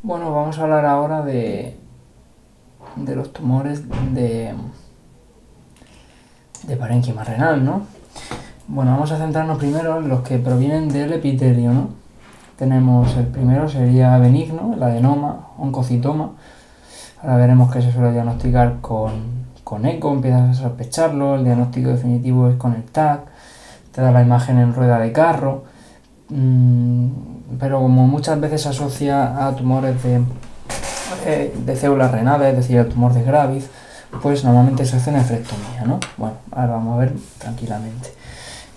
Bueno, vamos a hablar ahora de los tumores de parénquima renal, ¿no? Bueno, vamos a centrarnos primero en los que provienen del epitelio, ¿no? Tenemos el primero, sería benigno, el adenoma, oncocitoma. Ahora veremos que se suele diagnosticar con eco, empiezas a sospecharlo, el diagnóstico definitivo es con el TAC, te da la imagen en rueda de carro, pero como muchas veces se asocia a tumores de células renales, es decir, el tumor de Gravis, pues normalmente se hace nefrectomía, ¿no? Bueno, ahora vamos a ver tranquilamente.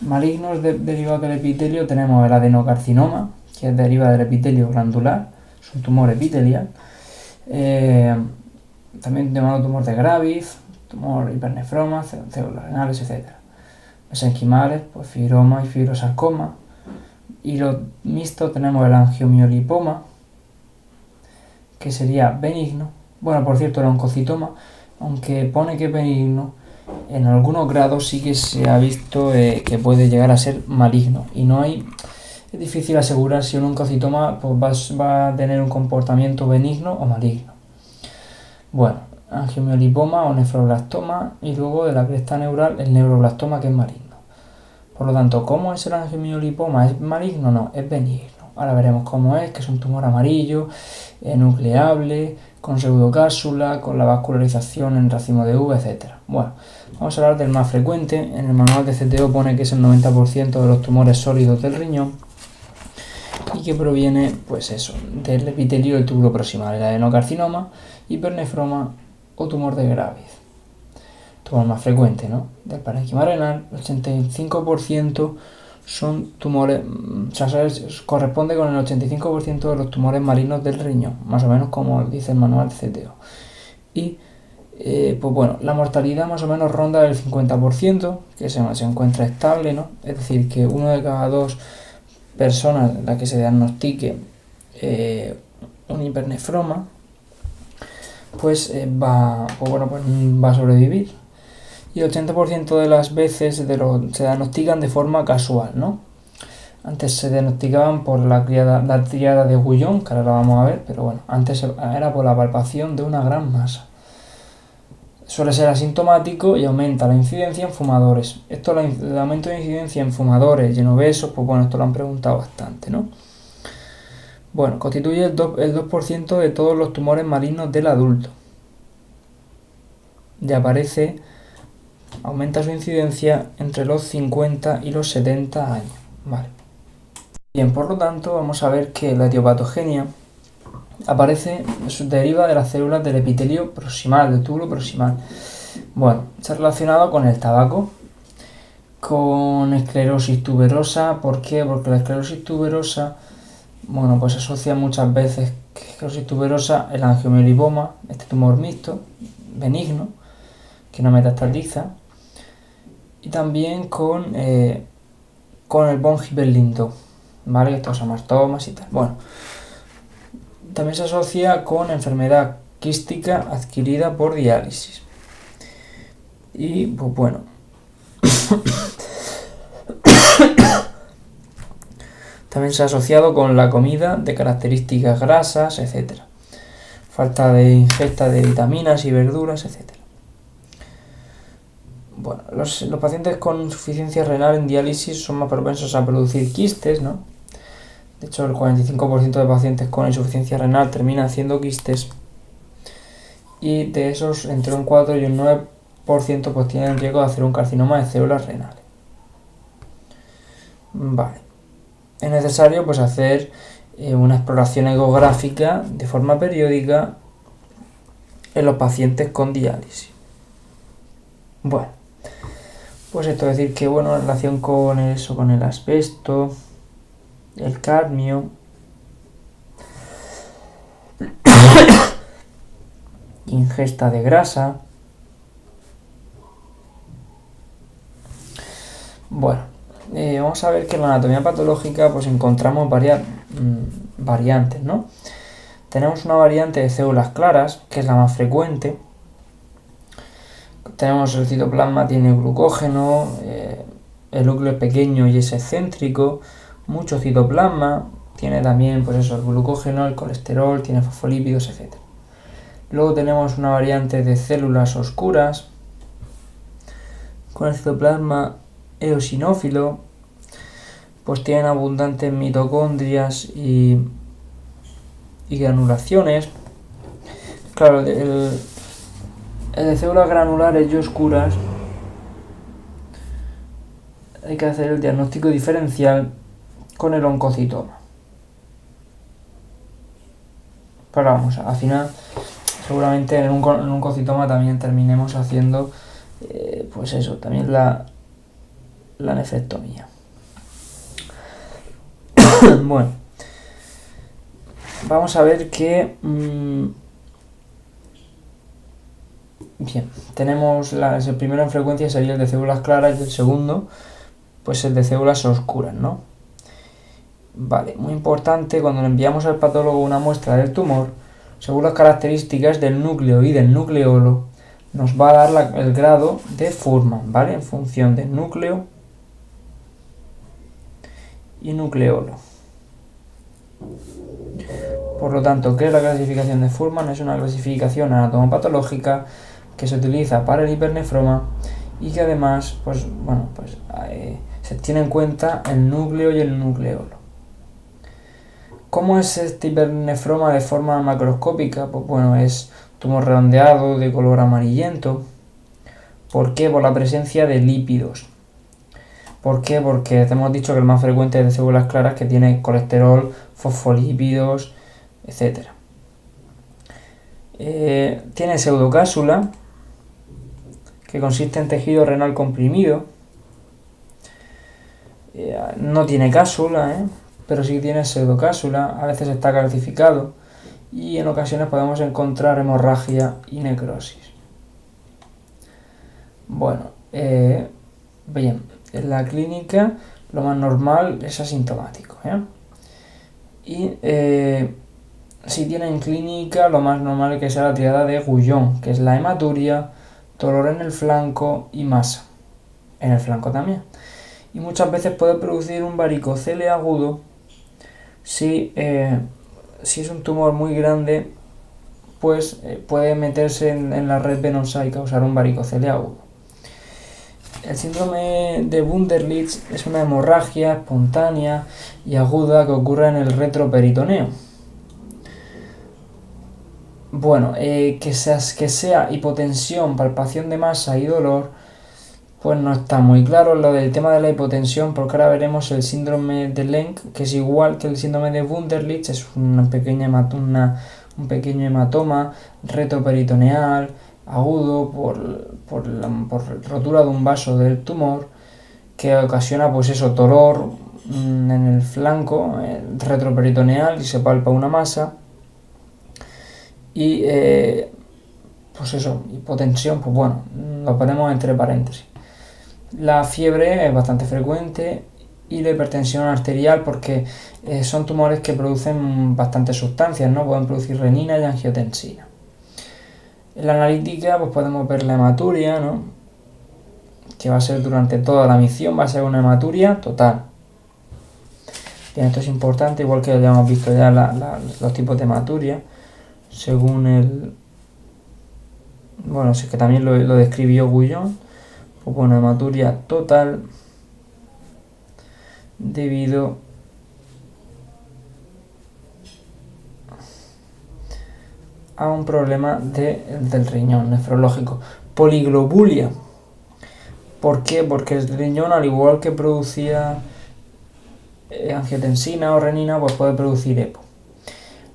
Malignos derivados del epitelio tenemos el adenocarcinoma, que deriva del epitelio glandular, es un tumor epitelial. También llamado tumor de Gravis, tumor hipernefroma, células renales, etc. Mesenquimales, pues fibroma y fibrosarcoma. Y los mixtos tenemos el angiomiolipoma, que sería benigno. Bueno, por cierto, el oncocitoma, aunque pone que es benigno, en algunos grados sí que se ha visto que puede llegar a ser maligno. Y no hay... Es difícil asegurar si un oncocitoma pues, va a tener un comportamiento benigno o maligno. Bueno, angiomiolipoma o nefroblastoma, y luego de la cresta neural el neuroblastoma, que es maligno. Por lo tanto, ¿cómo es el angiomiolipoma? ¿Es maligno? No, es benigno. Ahora veremos cómo es, que es un tumor amarillo, nucleable, con pseudocápsula, con la vascularización en racimo de uva, etc. Bueno, vamos a hablar del más frecuente. En el manual de CTO pone que es el 90% de los tumores sólidos del riñón y que proviene, pues eso, del epitelio del túbulo proximal, el adenocarcinoma, hipernefroma o tumor de Gravis. Tumor más frecuente, ¿no? Del parénquima renal, el 85% son tumores, o sea, corresponde con el 85% de los tumores malignos del riñón, más o menos como dice el manual de CTO. Y, pues bueno, la mortalidad más o menos ronda el 50%, que se encuentra estable, ¿no? Es decir, que uno de cada dos personas en la que se diagnostique un hipernefroma, pues va a sobrevivir. Y el 80% de las veces se diagnostican de forma casual, ¿no? Antes se diagnosticaban por la tríada de Guyon, que ahora la vamos a ver, pero bueno, antes era por la palpación de una gran masa. Suele ser asintomático y aumenta la incidencia en fumadores. El aumento de incidencia en fumadores y en obesos, pues bueno, esto lo han preguntado bastante, ¿no? Bueno, constituye el 2% de todos los tumores malignos del adulto. Y aumenta su incidencia entre los 50 y los 70 años. Vale. Bien, por lo tanto, vamos a ver que la etiopatogenia deriva de las células del epitelio proximal, del túbulo proximal. Bueno, está relacionado con el tabaco, con esclerosis tuberosa. ¿Por qué? Porque la esclerosis tuberosa, bueno, pues se asocia muchas veces esclerosis tuberosa, el angiomiolipoma, este tumor mixto, benigno, que no metastatiza, y también con el von Hippel-Lindau, ¿vale? Estos amartomas y tal. Bueno, también se asocia con enfermedad quística adquirida por diálisis. Y pues bueno, también se ha asociado con la comida de características grasas, etc. Falta de ingesta de vitaminas y verduras, etc. Bueno, los pacientes con insuficiencia renal en diálisis son más propensos a producir quistes, ¿no? De hecho, el 45% de pacientes con insuficiencia renal terminan haciendo quistes, y de esos, entre un 4 y un 9% pues tienen riesgo de hacer un carcinoma de células renales. Vale. Es necesario pues hacer una exploración ecográfica de forma periódica en los pacientes con diálisis. Bueno, pues esto es decir que, bueno, en relación con eso, con el asbesto, el cadmio, ingesta de grasa. Bueno, vamos a ver que en la anatomía patológica pues encontramos varias variantes, ¿no? Tenemos una variante de células claras, que es la más frecuente. Tenemos el citoplasma, tiene glucógeno, el núcleo es pequeño y es excéntrico, mucho citoplasma, tiene también pues eso, el glucógeno, el colesterol, tiene fosfolípidos, etc. Luego tenemos una variante de células oscuras con el citoplasma eosinófilo, pues tienen abundantes mitocondrias y granulaciones. Claro, el de células granulares y oscuras hay que hacer el diagnóstico diferencial con el oncocitoma. Pero vamos, al final seguramente en un oncocitoma también terminemos haciendo pues eso, también la nefrectomía. Bueno, vamos a ver que bien, tenemos el primero en frecuencia sería el de células claras y el segundo pues el de células oscuras, ¿no? Vale, muy importante, cuando le enviamos al patólogo una muestra del tumor, según las características del núcleo y del nucleolo, nos va a dar el grado de Fuhrmann, ¿vale? En función del núcleo y nucleolo. Por lo tanto, ¿qué es la clasificación de Fuhrmann? Es una clasificación anatomopatológica que se utiliza para el hipernefroma y que además, pues bueno, pues se tiene en cuenta el núcleo y el nucleolo. ¿Cómo es este hipernefroma de forma macroscópica? Pues bueno, es tumor redondeado de color amarillento. ¿Por qué? Por la presencia de lípidos. ¿Por qué? Porque hemos dicho que el más frecuente es de células claras, que tiene colesterol, fosfolípidos, etc. Tiene pseudocápsula, que consiste en tejido renal comprimido. No tiene cápsula, pero sí tiene pseudocápsula, a veces está calcificado y en ocasiones podemos encontrar hemorragia y necrosis. Bueno, bien, en la clínica lo más normal es asintomático, y si tiene en clínica lo más normal es que sea la triada de Guyon, que es la hematuria, dolor en el flanco y masa en el flanco también. Y muchas veces puede producir un varicocele agudo si es un tumor muy grande, pues puede meterse en la red venosa y causar un varicocele agudo. El síndrome de Wunderlich es una hemorragia espontánea y aguda que ocurre en el retroperitoneo. Bueno, que sea hipotensión, palpación de masa y dolor, pues no está muy claro lo del tema de la hipotensión, porque ahora veremos el síndrome de Lenk, que es igual que el síndrome de Wunderlich, es un pequeño hematoma retroperitoneal agudo por rotura de un vaso del tumor, que ocasiona pues eso, dolor en el flanco retroperitoneal y se palpa una masa y pues eso, hipotensión, pues bueno, lo ponemos entre paréntesis. La fiebre es bastante frecuente y la hipertensión arterial, porque son tumores que producen bastantes sustancias, ¿no? Pueden producir renina y angiotensina. En la analítica pues podemos ver la hematuria, ¿no? Que va a ser durante toda la misión, va a ser una hematuria total. Bien, esto es importante, igual que ya hemos visto ya los tipos de hematuria, según el... Bueno, es que también lo describió Guyon. Pues bueno, hematuria total debido a un problema del riñón nefrológico. Poliglobulia. ¿Por qué? Porque el riñón, al igual que producía angiotensina o renina, pues puede producir EPO.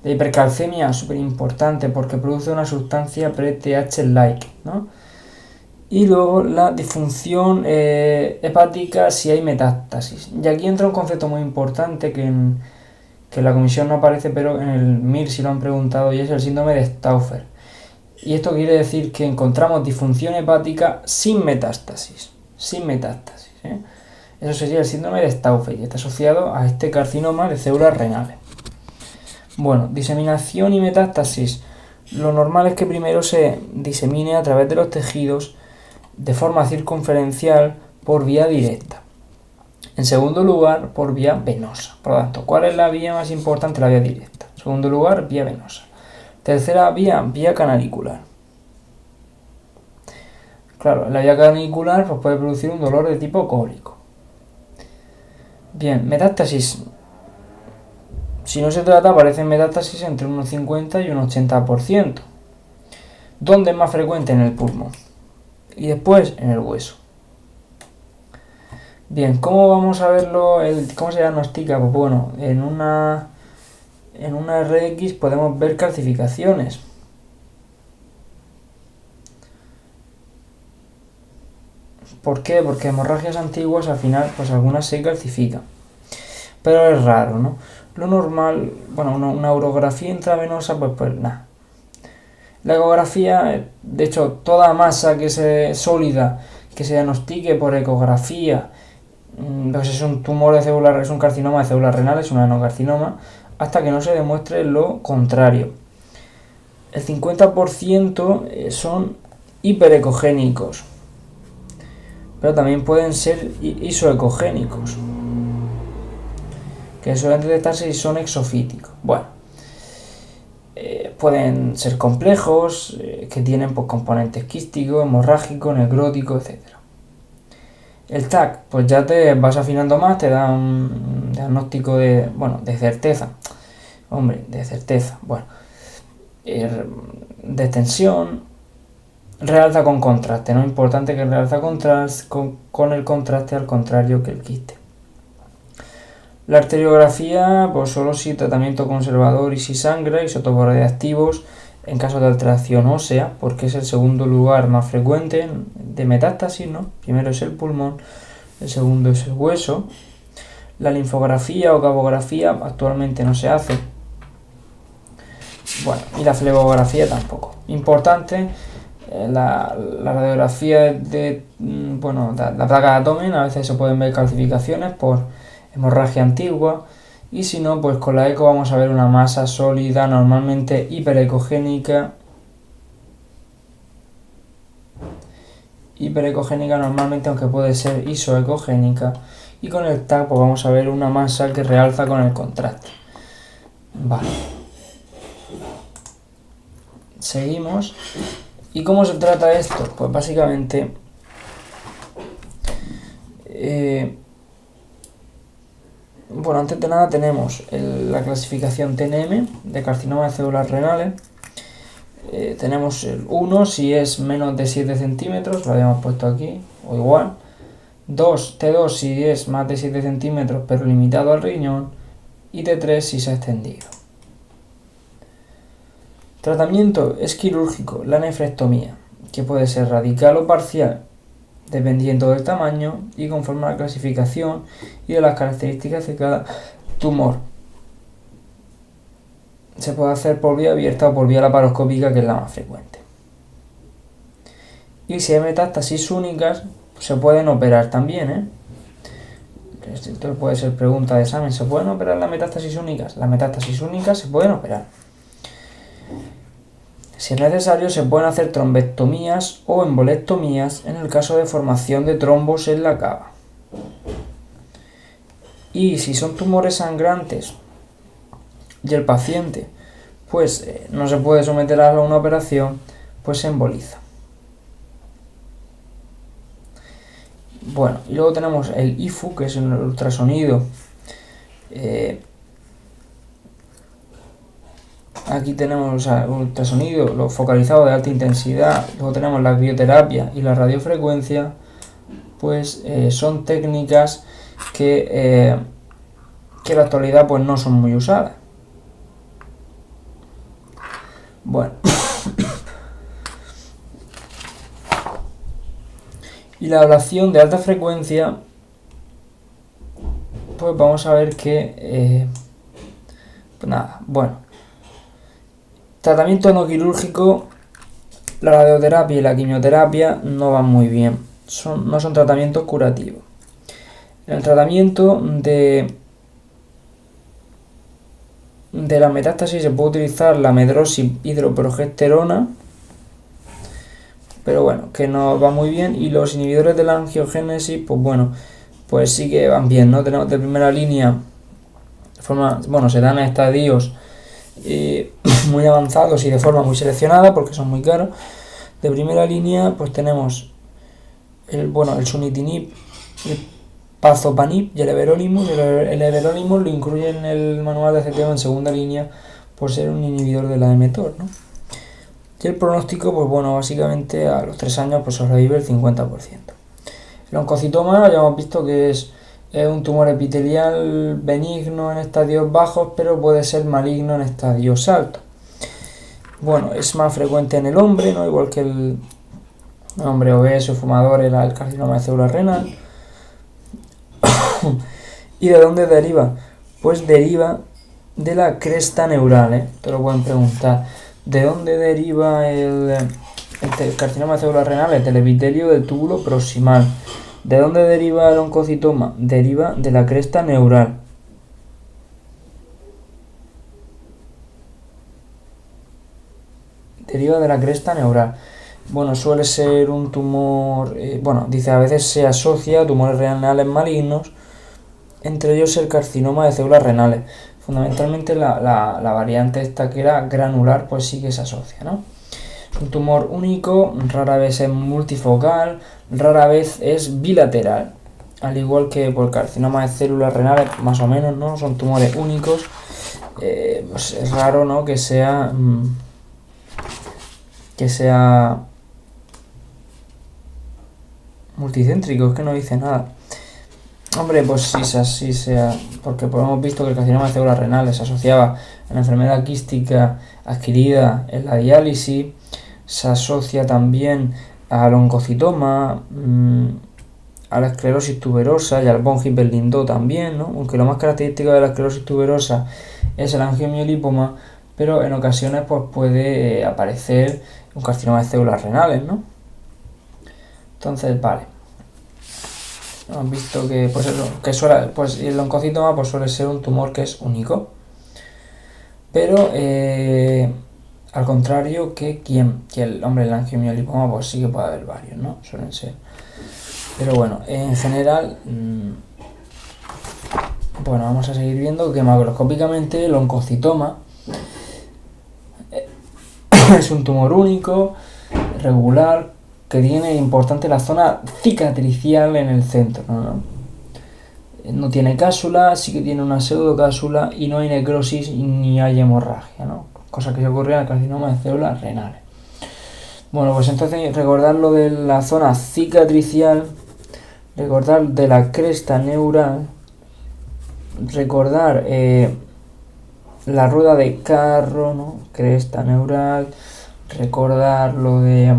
La hipercalcemia es súper importante porque produce una sustancia pre-TH-like, ¿no? Y luego la disfunción hepática si hay metástasis. Y aquí entra un concepto muy importante que en la comisión no aparece, pero en el MIR sí lo han preguntado, y es el síndrome de Stauffer. Y esto quiere decir que encontramos disfunción hepática sin metástasis. Eso sería el síndrome de Stauffer y está asociado a este carcinoma de células renales. Bueno, diseminación y metástasis. Lo normal es que primero se disemine a través de los tejidos de forma circunferencial por vía directa. En segundo lugar, por vía venosa. Por lo tanto, ¿cuál es la vía más importante? La vía directa. En segundo lugar, vía venosa. Tercera vía, vía canalicular. Claro, la vía canalicular pues, puede producir un dolor de tipo cólico. Bien, metástasis. Si no se trata, aparecen metástasis entre un 50 y un 80%. ¿Dónde es más frecuente? En el pulmón. Y después en el hueso. Bien, ¿cómo vamos a verlo? ¿Cómo se diagnostica? Pues bueno, en una RX podemos ver calcificaciones. ¿Por qué? Porque hemorragias antiguas al final, pues algunas se calcifican. Pero es raro, ¿no? Lo normal, bueno, una urografía intravenosa, pues nada. La ecografía, de hecho, toda masa que sea sólida, que se diagnostique por ecografía, pues es un tumor de células, es un carcinoma de células renales, un adenocarcinoma, hasta que no se demuestre lo contrario. El 50% son hiperecogénicos, pero también pueden ser isoecogénicos, que suelen detectarse si son exofíticos. Bueno, pueden ser complejos, que tienen pues, componentes quísticos, hemorrágicos, necróticos, etc. El TAC, pues ya te vas afinando más, te da un diagnóstico de certeza. Hombre, de certeza. Bueno, de extensión, realza con contraste, ¿no? Importante que realza con el contraste al contrario que el quiste. La arteriografía, pues solo si tratamiento conservador y si sangra, isótopos radiactivos en caso de alteración ósea, porque es el segundo lugar más frecuente de metástasis, ¿no? Primero es el pulmón, el segundo es el hueso. La linfografía o cabografía actualmente no se hace. Bueno, y la flebografía tampoco. Importante, la radiografía de la placa de abdomen, a veces se pueden ver calcificaciones por hemorragia antigua, y si no, pues con la eco vamos a ver una masa sólida, normalmente hiperecogénica normalmente, aunque puede ser isoecogénica, y con el TAC pues vamos a ver una masa que realza con el contraste. Vale. Seguimos. ¿Y cómo se trata esto? Pues básicamente antes de nada tenemos la clasificación TNM de carcinoma de células renales. Tenemos el 1 si es menos de 7 centímetros, lo habíamos puesto aquí, o igual. T2 si es más de 7 centímetros pero limitado al riñón. Y T3 si se ha extendido. Tratamiento es quirúrgico, la nefrectomía, que puede ser radical o parcial, dependiendo del tamaño y conforme a la clasificación y de las características de cada tumor. Se puede hacer por vía abierta o por vía laparoscópica, que es la más frecuente. Y si hay metástasis únicas, se pueden operar también, Esto puede ser pregunta de examen. ¿Se pueden operar las metástasis únicas? Las metástasis únicas se pueden operar. Si es necesario, se pueden hacer trombectomías o embolectomías en el caso de formación de trombos en la cava. Y si son tumores sangrantes y el paciente pues no se puede someter a una operación, pues se emboliza. Bueno, y luego tenemos el IFU, que es el ultrasonido. Aquí tenemos ultrasonido, lo focalizado de alta intensidad. Luego tenemos la bioterapia y la radiofrecuencia. Pues son técnicas que en la actualidad pues no son muy usadas. Bueno. Y la ablación de alta frecuencia, pues vamos a ver que tratamiento no quirúrgico, la radioterapia y la quimioterapia no van muy bien, no son tratamientos curativos. En el tratamiento de la metástasis se puede utilizar la medroxi hidroprogesterona, pero bueno, que no va muy bien, y los inhibidores de la angiogénesis, pues pues sí que van bien, ¿no? Tenemos de primera línea, se dan a estadios muy avanzados y de forma muy seleccionada porque son muy caros. De primera línea pues tenemos el sunitinib, el pazopanib y el everolimus. El everolimus lo incluye en el manual de CTO en segunda línea por ser un inhibidor de la mTOR, ¿no? Y el pronóstico, pues bueno, básicamente a los 3 años pues sobrevive el 50%. El oncocitoma ya hemos visto que es un tumor epitelial benigno en estadios bajos, pero puede ser maligno en estadios altos. Bueno, es más frecuente en el hombre, ¿no? Igual que el hombre obeso, fumador, era el carcinoma de célula renal. ¿Y de dónde deriva? Pues deriva de la cresta neural, ¿eh? Te lo pueden preguntar. ¿De dónde deriva el carcinoma de células renales? Del epitelio del túbulo proximal. ¿De dónde deriva el oncocitoma? Deriva de la cresta neural. Deriva de la cresta neural. Bueno, suele ser un tumor, dice a veces se asocia a tumores renales malignos, entre ellos el carcinoma de células renales. Fundamentalmente la variante esta que era granular, pues sí que se asocia, ¿no? Es un tumor único, rara vez es multifocal, rara vez es bilateral. Al igual que por carcinoma de células renales, más o menos, ¿no? Son tumores únicos. Pues es raro, ¿no? Que sea multicéntrico, es que no dice nada. Hombre, pues sí sea, porque pues hemos visto que el carcinoma de células renales se asociaba a la enfermedad quística adquirida en la diálisis, se asocia también al oncocitoma, a la esclerosis tuberosa y al von Hippel-Lindau también, ¿no? Aunque lo más característico de la esclerosis tuberosa es el angiomiolipoma, pero en ocasiones pues puede aparecer un carcinoma de células renales, ¿no? Entonces, vale. Hemos visto que pues eso, el oncocitoma pues suele ser un tumor que es único. Pero al contrario que el angiomiolipoma, pues sí que puede haber varios, ¿no? Suelen ser. Pero bueno, en general, vamos a seguir viendo que macroscópicamente el oncocitoma es un tumor único, regular, que tiene importante la zona cicatricial en el centro, ¿no? No tiene cápsula, sí que tiene una pseudocápsula y no hay necrosis ni hay hemorragia, ¿no? Cosa que se ocurre en el carcinoma de células renales. Bueno, pues entonces recordar lo de la zona cicatricial, recordar de la cresta neural, recordar la rueda de carro, ¿no? Cresta neural, recordar lo de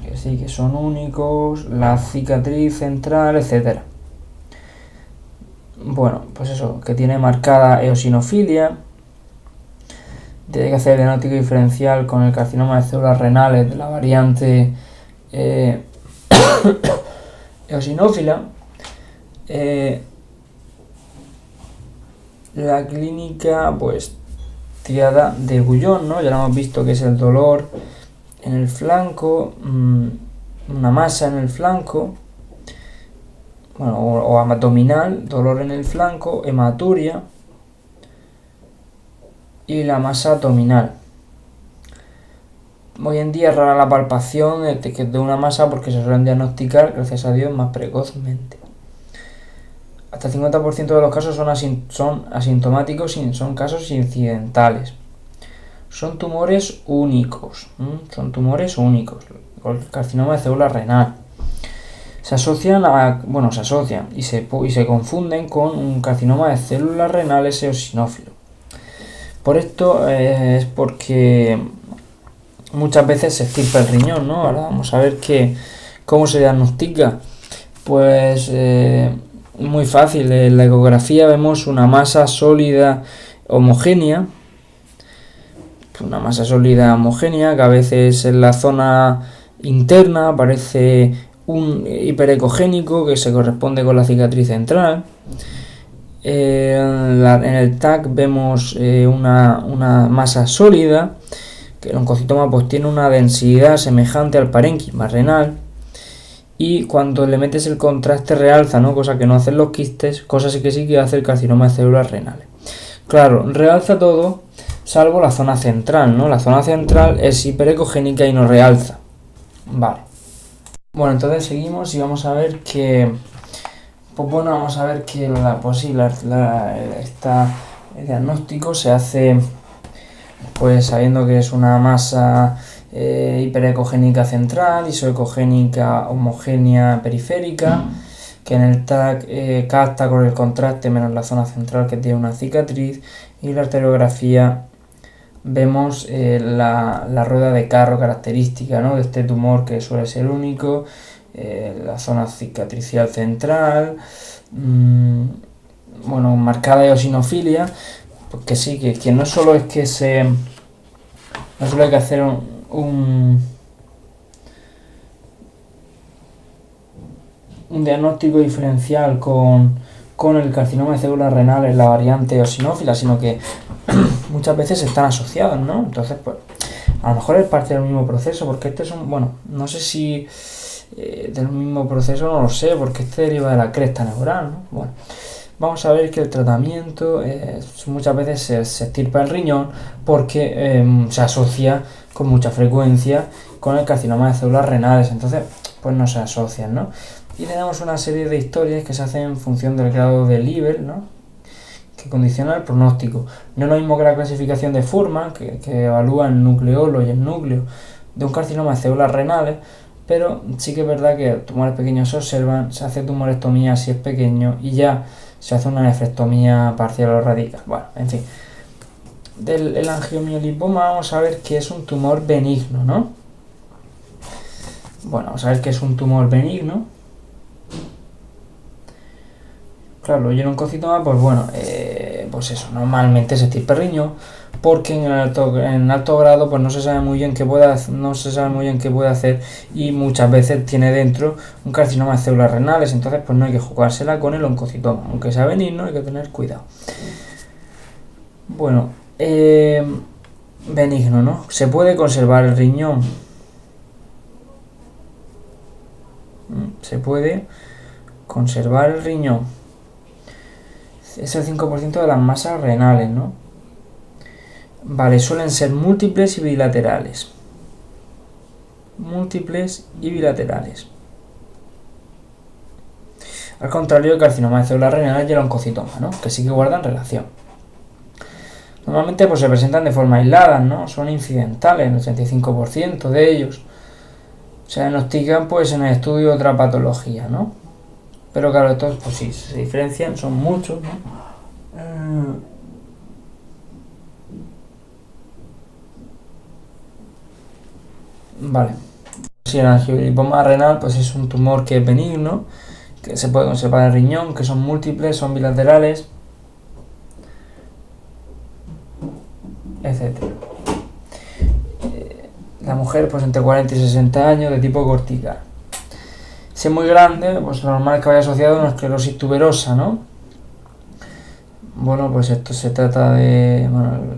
que sí que son únicos, la cicatriz central, etcétera. Bueno, pues eso, que tiene marcada eosinofilia, tiene que hacer diagnóstico diferencial con el carcinoma de células renales de la variante eosinófila. La clínica, pues, triada de Guyon, ¿no? Ya lo hemos visto que es el dolor en el flanco, una masa en el flanco, o abdominal, dolor en el flanco, hematuria y la masa abdominal. Hoy en día es rara la palpación de una masa porque se suelen diagnosticar, gracias a Dios, más precozmente. Hasta el 50% de los casos son asintomáticos y son casos incidentales. Son tumores únicos, el carcinoma de célula renal. Se asocian y se confunden con un carcinoma de células renales eosinófilo. Por esto es porque muchas veces se extirpa el riñón, ¿no? Ahora vamos a ver cómo se diagnostica. Pues muy fácil, en la ecografía vemos una masa sólida homogénea, que a veces en la zona interna aparece un hiperecogénico que se corresponde con la cicatriz central. En el TAC vemos una masa sólida, que el oncocitoma pues tiene una densidad semejante al parénquima renal, y cuando le metes el contraste realza, ¿no? Cosa que no hacen los quistes, cosa sí que hace el carcinoma de células renales. Claro, realza todo, salvo la zona central, ¿no? La zona central es hiperecogénica y no realza. Vale. Bueno, entonces seguimos y vamos a ver que... Pues bueno, vamos a ver que el diagnóstico se hace pues sabiendo que es una masa hiperecogénica central, isoecogénica homogénea periférica, que en el TAC capta con el contraste menos la zona central que tiene una cicatriz, y la arteriografía vemos la rueda de carro característica, ¿no?, de este tumor, que suele ser único, la zona cicatricial central, bueno, marcada eosinofilia, pues que sí, que no solo es que no solo hay que hacer un diagnóstico diferencial con el carcinoma de células renales, la variante eosinófila, sino que muchas veces están asociados, ¿no? Entonces, pues, a lo mejor es parte del mismo proceso, porque este es bueno, no sé si del mismo proceso, no lo sé, porque este deriva de la cresta neural, ¿no? Bueno, vamos a ver que el tratamiento muchas veces se extirpa el riñón porque se asocia con mucha frecuencia con el carcinoma de células renales, entonces pues no se asocian, ¿no? Y tenemos una serie de historias que se hacen en función del grado de Lieber, ¿no?, que condiciona el pronóstico. No es lo mismo que la clasificación de Fuhrman, que evalúa el nucleolo y el núcleo de un carcinoma de células renales, pero sí que es verdad que tumores pequeños se observan, se hace tumorectomía si es pequeño y ya se hace una nefrectomía parcial o radical. Bueno, en fin. El angiomiolipoma vamos a ver que es un tumor benigno, ¿no? Bueno, vamos a ver que es un tumor benigno. Claro, y el oncocitoma, pues bueno, pues eso, normalmente se extirpa el riñón, porque en alto grado pues no se sabe muy bien qué puede hacer, y muchas veces tiene dentro un carcinoma de células renales, entonces pues no hay que jugársela con el oncocitoma, aunque sea benigno hay que tener cuidado. Bueno, benigno, ¿no? Se puede conservar el riñón. Se puede conservar el riñón. Es el 5% de las masas renales, ¿no? Vale, suelen ser múltiples y bilaterales. Múltiples y bilaterales. Al contrario del carcinoma de células renales y el oncocitoma, ¿no?, que sí que guardan relación. Normalmente pues se presentan de forma aislada, ¿no? Son incidentales, el 85% de ellos. Se diagnostican pues en el estudio de otra patología, ¿no? Pero claro, estos pues sí, se diferencian, son muchos, ¿no? Vale. Si el angiolipoma renal pues es un tumor que es benigno, que se puede conservar en el riñón, que son múltiples, son bilaterales, etc. La mujer pues entre 40 y 60 años, de tipo cortical. Si es muy grande, pues normal que vaya asociado a una esclerosis tuberosa, ¿no? Bueno, pues esto se trata de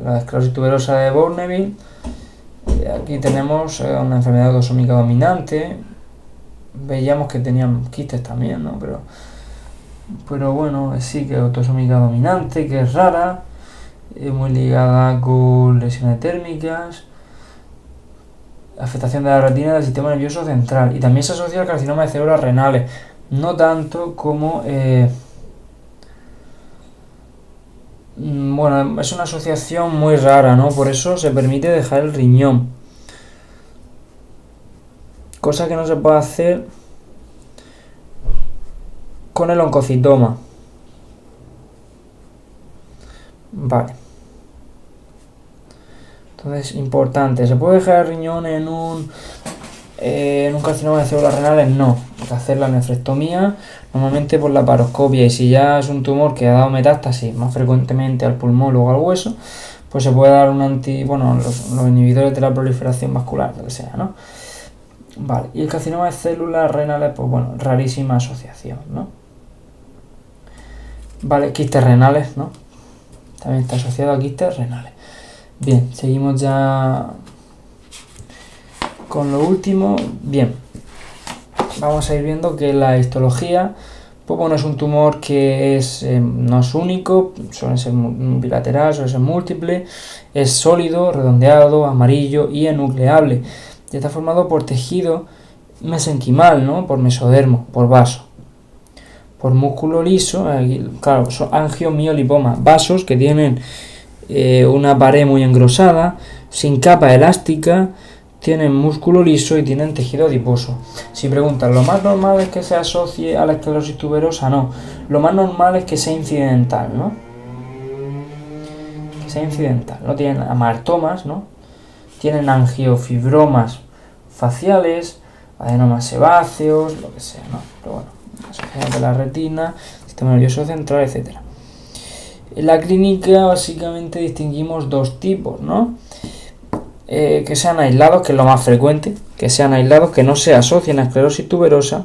la esclerosis tuberosa de Bourneville. Aquí tenemos una enfermedad autosómica dominante. Veíamos que tenían quistes también, ¿no? Pero bueno, sí que es autosómica dominante, que es rara, muy ligada con lesiones térmicas, afectación de la retina del sistema nervioso central, y también se asocia al carcinoma de células renales, no tanto como bueno, es una asociación muy rara, ¿no? Por eso se permite dejar el riñón, cosa que no se puede hacer con el oncocitoma. Vale. Entonces, importante, ¿se puede dejar el riñón en un carcinoma de células renales? No, hay que hacer la nefrectomía, normalmente por la paroscopia, y si ya es un tumor que ha dado metástasis más frecuentemente al pulmón o al hueso, pues se puede dar los inhibidores de la proliferación vascular, lo que sea, ¿no? Vale, y el carcinoma de células renales, pues bueno, rarísima asociación, ¿no? Vale, quistes renales, ¿no? También está asociado a quistes renales. Bien, seguimos ya con lo último. Bien, vamos a ir viendo que la histología, pues bueno, es un tumor que no es único, suele ser bilateral, suele ser múltiple, es sólido, redondeado, amarillo y enucleable. Y está formado por tejido mesenquimal, ¿no? Por mesodermo, por vaso, por músculo liso, claro, son angiomiolipomas, vasos que tienen una pared muy engrosada, sin capa elástica, tienen músculo liso y tienen tejido adiposo. Si preguntan, ¿lo más normal es que se asocie a la esclerosis tuberosa? No, lo más normal es que sea incidental, ¿no? Que sea incidental, no tienen amartomas, ¿no? Tienen angiofibromas faciales, adenomas sebáceos, lo que sea, ¿no? Pero bueno, asociación de la retina, sistema nervioso central, etc. En la clínica básicamente distinguimos dos tipos, ¿no? Que sean aislados, que es lo más frecuente, que sean aislados, que no se asocien a esclerosis tuberosa.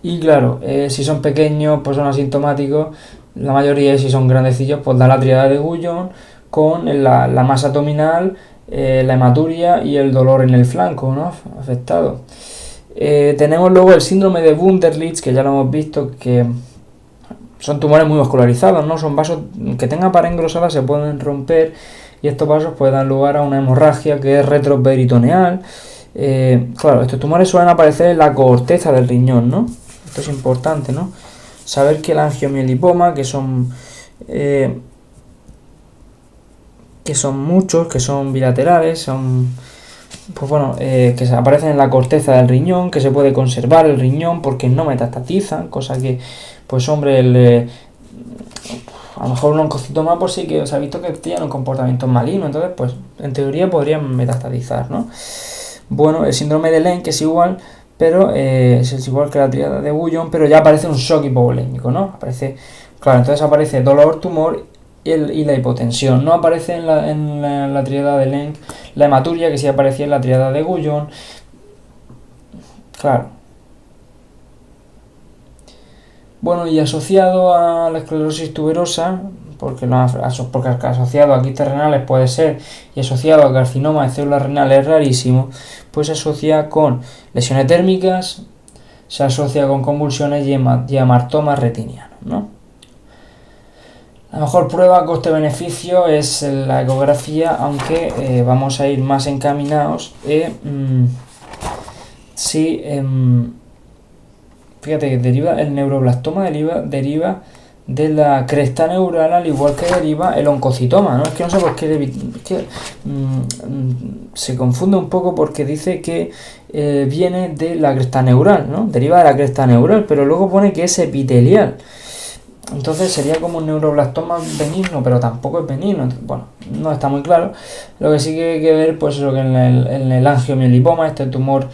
Y claro, si son pequeños, pues son asintomáticos. La mayoría, si son grandecillos, pues da la tríada de Guyon con la masa abdominal, la hematuria y el dolor en el flanco, ¿no? Afectado. Tenemos luego el síndrome de Wunderlich, que ya lo hemos visto, que son tumores muy vascularizados, ¿no? Son vasos que tengan pared engrosada, se pueden romper y estos vasos pueden dar lugar a una hemorragia que es retroperitoneal. Claro, estos tumores suelen aparecer en la corteza del riñón, ¿no? Esto es importante, ¿no? Saber que el angiomielipoma, que son muchos, que son bilaterales, son, pues bueno, que aparecen en la corteza del riñón, que se puede conservar el riñón porque no metastatizan, cosa que, pues hombre, a lo mejor un oncocitoma pues sí que se ha visto que tiene un comportamiento maligno, entonces pues en teoría podrían metastatizar, ¿no? Bueno, el síndrome de Lenk es igual, pero es igual que la tríada de Guyon, pero ya aparece un shock hipovolémico, ¿no? Aparece, claro, entonces aparece dolor, tumor y la hipotensión. No aparece en la tríada de Lenk la hematuria, que sí aparecía en la tríada de Guyon. Claro. Bueno, y asociado a la esclerosis tuberosa, porque asociado a quistes renales puede ser, y asociado a carcinoma de células renales es rarísimo, pues se asocia con lesiones térmicas, se asocia con convulsiones y hamartomas retinianos, ¿no? La mejor prueba coste-beneficio es la ecografía, aunque vamos a ir más encaminados si fíjate que el neuroblastoma deriva de la cresta neural, al igual que deriva el oncocitoma, ¿no? Es que no sé por qué, se confunde un poco porque dice que viene de la cresta neural, ¿no? Deriva de la cresta neural, pero luego pone que es epitelial. Entonces sería como un neuroblastoma benigno, pero tampoco es benigno. Bueno, no está muy claro. Lo que sí que hay que ver, pues lo que en el angiomielipoma, este tumor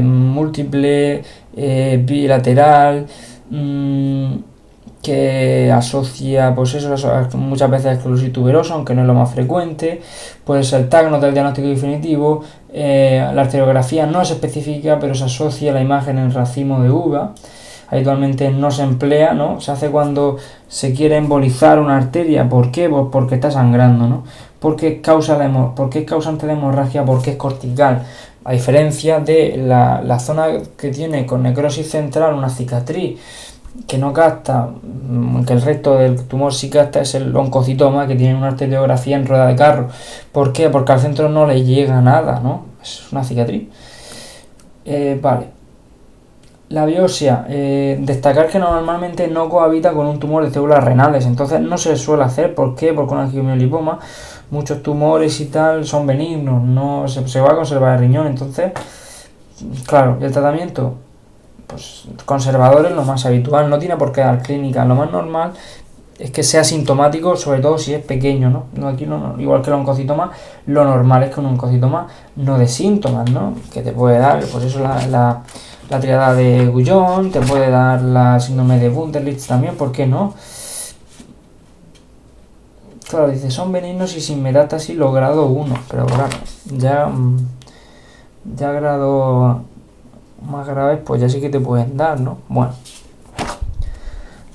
múltiple, bilateral, que asocia, pues eso, muchas veces a esclerosis tuberosa, aunque no es lo más frecuente. Pues el TAC no da el diagnóstico definitivo. La arteriografía no es específica, pero se asocia a la imagen en racimo de uva. Habitualmente no se emplea, ¿no? Se hace cuando se quiere embolizar una arteria. ¿Por qué? Pues porque está sangrando, ¿no? Porque es causante de hemorragia, porque es cortical. A diferencia de la zona que tiene con necrosis central una cicatriz que no capta, que el resto del tumor sí capta, es el oncocitoma, que tiene una arteriografía en rueda de carro. ¿Por qué? Porque al centro no le llega nada, ¿no? Es una cicatriz. Vale. La biopsia, destacar que normalmente no cohabita con un tumor de células renales, entonces no se suele hacer. ¿Por qué? Porque con el angiomielipoma muchos tumores y tal son benignos, no se va a conservar el riñón, entonces, claro, el tratamiento, pues conservador es lo más habitual, no tiene por qué dar clínica, lo más normal es que sea sintomático, sobre todo si es pequeño, ¿no? Aquí no, igual que el oncocitoma, lo normal es que un oncocitoma no dé síntomas, ¿no? Que te puede dar, pues eso la tríada de Guyon, te puede dar la síndrome de Wunderlich también, ¿por qué no? Claro, dice, son benignos y sin metástasis lo grado 1, pero claro, ya grado más graves, pues ya sí que te pueden dar, ¿no? Bueno,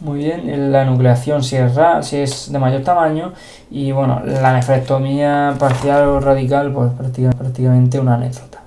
muy bien, la enucleación si es de mayor tamaño, y bueno, la nefrectomía parcial o radical, pues prácticamente una anécdota.